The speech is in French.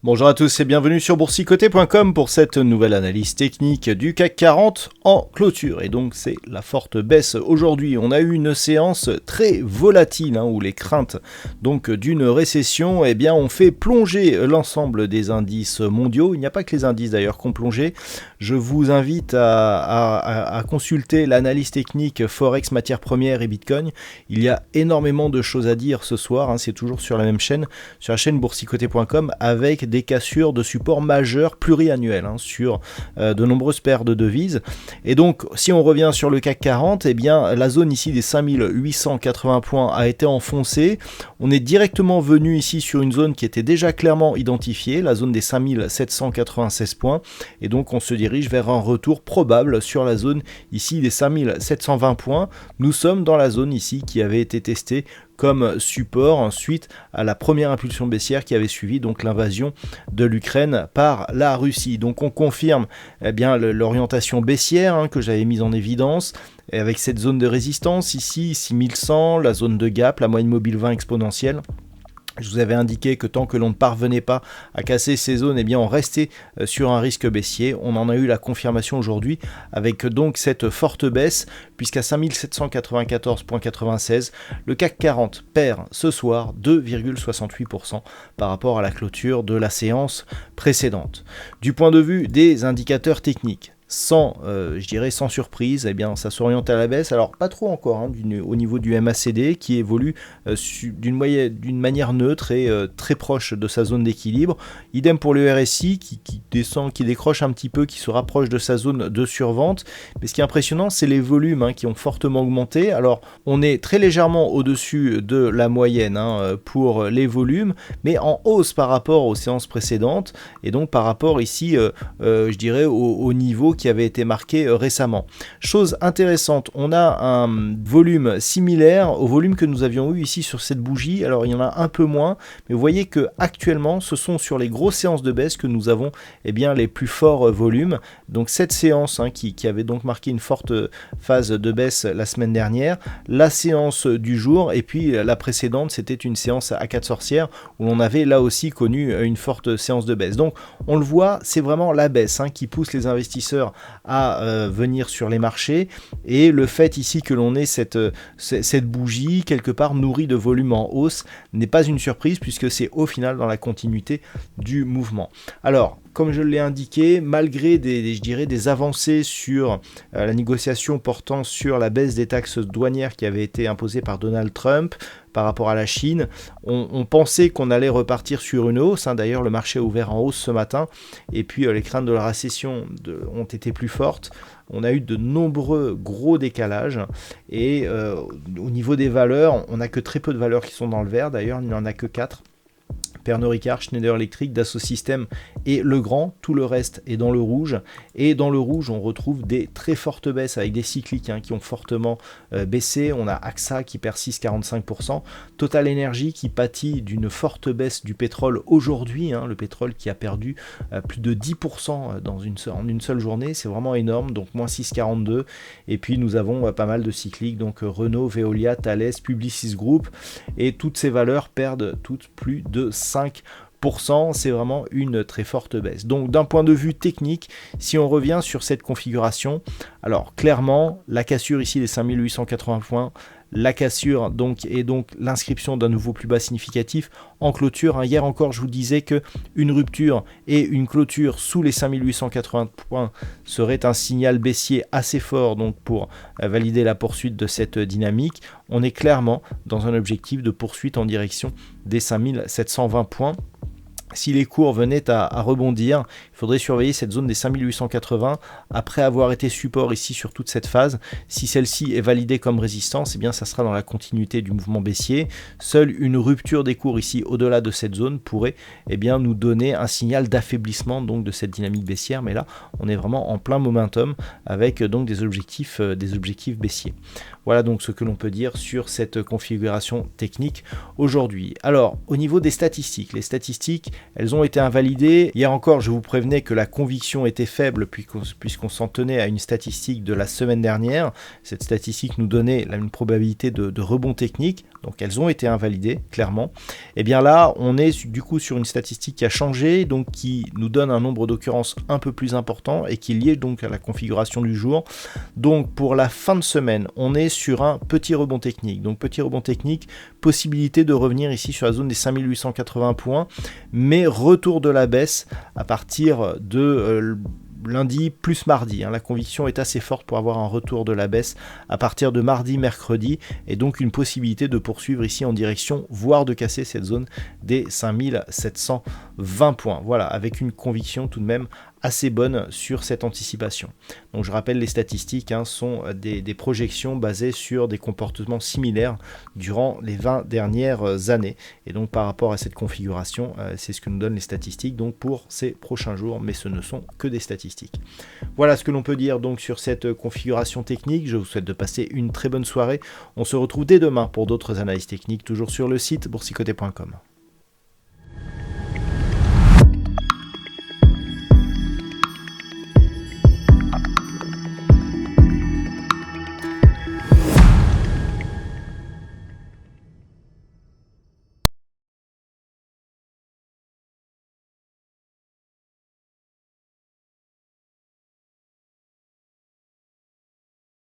Bonjour à tous et bienvenue sur boursicoté.com pour cette nouvelle analyse technique du CAC 40 en clôture. Et donc c'est la forte baisse aujourd'hui. On a eu une séance très volatile où les craintes donc d'une récession ont fait plonger l'ensemble des indices mondiaux. Il n'y a pas que les indices d'ailleurs qui ont plongé. Je vous invite à consulter l'analyse technique Forex, matières premières et Bitcoin. Il y a énormément de choses à dire ce soir. C'est toujours sur la même chaîne, sur la chaîne boursicoté.com avec des cassures de support majeurs pluriannuels sur de nombreuses paires de devises. Et donc, si on revient sur le CAC 40, la zone ici des 5880 points a été enfoncée. On est directement venu ici sur une zone qui était déjà clairement identifiée, la zone des 5796 points. Et donc, on se dirige vers un retour probable sur la zone ici des 5720 points. Nous sommes dans la zone ici qui avait été testée comme support suite à la première impulsion baissière qui avait suivi donc l'invasion de l'Ukraine par la Russie. Donc on confirme l'orientation baissière que j'avais mise en évidence et avec cette zone de résistance ici 6100, la zone de gap, la moyenne mobile 20 exponentielle. Je vous avais indiqué que tant que l'on ne parvenait pas à casser ces zones, on restait sur un risque baissier. On en a eu la confirmation aujourd'hui avec donc cette forte baisse, puisqu'à 5794,96, le CAC 40 perd ce soir 2,68% par rapport à la clôture de la séance précédente. Du point de vue des indicateurs techniques, sans surprise, ça s'oriente à la baisse. Alors pas trop encore au niveau du MACD qui évolue d'une manière neutre et très proche de sa zone d'équilibre. Idem pour le RSI qui descend, qui décroche un petit peu, qui se rapproche de sa zone de survente. Mais ce qui est impressionnant, c'est les volumes qui ont fortement augmenté. Alors on est très légèrement au-dessus de la moyenne pour les volumes, mais en hausse par rapport aux séances précédentes et donc par rapport ici, au niveau qui avait été marqué récemment. Chose intéressante, on a un volume similaire au volume que nous avions eu ici sur cette bougie. Alors il y en a un peu moins, mais vous voyez que actuellement ce sont sur les grosses séances de baisse que nous avons les plus forts volumes. Donc cette séance qui avait donc marqué une forte phase de baisse la semaine dernière, la séance du jour et puis la précédente c'était une séance à 4 sorcières où l'on avait là aussi connu une forte séance de baisse. Donc on le voit, c'est vraiment la baisse qui pousse les investisseurs à venir sur les marchés, et le fait ici que l'on ait cette bougie quelque part nourrie de volume en hausse n'est pas une surprise puisque c'est au final dans la continuité du mouvement. Alors comme je l'ai indiqué, malgré des avancées sur la négociation portant sur la baisse des taxes douanières qui avait été imposée par Donald Trump par rapport à la Chine, on pensait qu'on allait repartir sur une hausse. D'ailleurs, le marché a ouvert en hausse ce matin et puis les craintes de la récession ont été plus fortes. On a eu de nombreux gros décalages et au niveau des valeurs, on n'a que très peu de valeurs qui sont dans le vert. D'ailleurs, il n'y en a que 4. Pernod Ricard, Schneider Electric, Dassault Systèmes et Legrand. Tout le reste est dans le rouge. Et dans le rouge, on retrouve des très fortes baisses avec des cycliques qui ont fortement baissé. On a AXA qui perd 6,45%. Total Energy qui pâtit d'une forte baisse du pétrole aujourd'hui. Le pétrole qui a perdu plus de 10% en une seule journée. C'est vraiment énorme. Donc moins 6,42. Et puis nous avons pas mal de cycliques. Donc Renault, Veolia, Thales, Publicis Group. Et toutes ces valeurs perdent toutes plus de 5%, c'est vraiment une très forte baisse. Donc d'un point de vue technique, si on revient sur cette configuration, alors clairement la cassure ici des 5880 points, la cassure est donc l'inscription d'un nouveau plus bas significatif en clôture. Hier encore, je vous disais que une rupture et une clôture sous les 5880 points serait un signal baissier assez fort donc pour valider la poursuite de cette dynamique. On est clairement dans un objectif de poursuite en direction des 5720 points. Si les cours venaient à rebondir, il faudrait surveiller cette zone des 5880 après avoir été support ici sur toute cette phase. Si celle-ci est validée comme résistance, ça sera dans la continuité du mouvement baissier. Seule une rupture des cours ici au-delà de cette zone pourrait nous donner un signal d'affaiblissement donc de cette dynamique baissière. Mais là, on est vraiment en plein momentum avec donc des objectifs baissiers. Voilà donc ce que l'on peut dire sur cette configuration technique aujourd'hui. Alors, au niveau des statistiques, les statistiques, elles ont été invalidées. Hier encore, je vous prévenais que la conviction était faible puisqu'on s'en tenait à une statistique de la semaine dernière. Cette statistique nous donnait une probabilité de rebond technique, donc elles ont été invalidées, clairement. Et bien là, on est du coup sur une statistique qui a changé, donc qui nous donne un nombre d'occurrences un peu plus important et qui est lié donc à la configuration du jour. Donc pour la fin de semaine, on est sur un petit rebond technique. Donc petit rebond technique, possibilité de revenir ici sur la zone des 5880 points, mais retour de la baisse à partir de lundi plus mardi. La conviction est assez forte pour avoir un retour de la baisse à partir de mardi, mercredi, et donc une possibilité de poursuivre ici en direction, voire de casser cette zone des 5720 points. Voilà, avec une conviction tout de même assez bonne sur cette anticipation. Donc je rappelle, les statistiques sont des projections basées sur des comportements similaires durant les 20 dernières années. Et donc par rapport à cette configuration, c'est ce que nous donnent les statistiques donc pour ces prochains jours, mais ce ne sont que des statistiques. Voilà ce que l'on peut dire donc sur cette configuration technique. Je vous souhaite de passer une très bonne soirée. On se retrouve dès demain pour d'autres analyses techniques, toujours sur le site boursicoté.com.